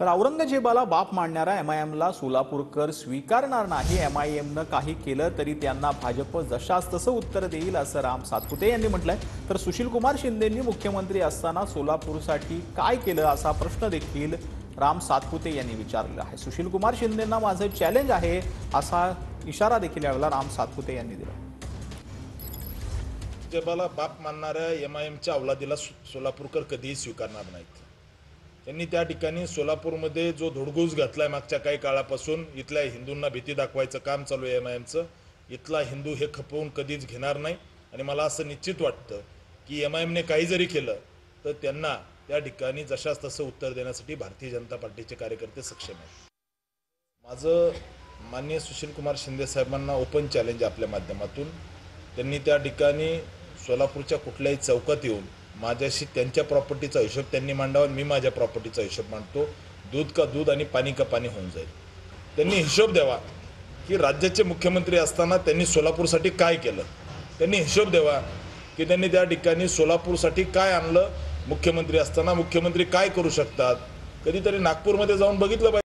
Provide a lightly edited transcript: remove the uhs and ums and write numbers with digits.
तर औरंगजेबाला बाप मानणाऱ्या एमआयएमला सोलापूरकर स्वीकारणार नाही। एमआयएमनं काही केलं तरी त्यांना भाजप जशास तसं उत्तर देईल असं राम सातपुते यांनी म्हटलंय। तर सुशीलकुमार शिंदेंनी मुख्यमंत्री असताना सोलापूरसाठी काय केलं असा प्रश्न देखील राम सातपुते यांनी विचारलेला आहे। सुशीलकुमार शिंदेंना माझं चॅलेंज आहे असा इशारा देखील यावेळेला राम सातपुते यांनी दिला। औरंगजेबाला बाप मानणाऱ्या एमआयएमच्या अवलादीला सोलापूरकर कधीही स्वीकारणार नाहीत। त्यांनी त्या ठिकाणी सोलापूरमध्ये जो धुडगूस घातलाय मागच्या काही काळापासून, इथल्या हिंदूंना भीती दाखवायचं काम चालू आहे एमआयएमचं। इथला हिंदू हे खपवून कधीच घेणार नाही आणि मला असं निश्चित वाटतं की एमआयएमने काही जरी केलं तर त्यांना त्या ठिकाणी जशास तसं उत्तर देण्यासाठी भारतीय जनता पार्टीचे कार्यकर्ते सक्षम आहेत। माझं माननीय सुशीलकुमार शिंदे साहेबांना ओपन चॅलेंज आपल्या माध्यमातून, त्यांनी त्या ठिकाणी सोलापूरच्या कुठल्याही चौकात येऊन माझ्याशी त्यांच्या प्रॉपर्टीचा हिशोब त्यांनी मांडावा, मी माझ्या प्रॉपर्टीचा हिशोब मांडतो। दूध का दूध आणि पाणी का पाणी होऊन जाईल। त्यांनी हिशोब द्यावा की राज्याचे मुख्यमंत्री असताना त्यांनी सोलापूरसाठी काय केलं। त्यांनी हिशोब द्यावा की त्यांनी त्या ठिकाणी सोलापूरसाठी काय आणलं। मुख्यमंत्री असताना मुख्यमंत्री काय करू शकतात, कधीतरी नागपूरमध्ये जाऊन बघितलं पाहिजे।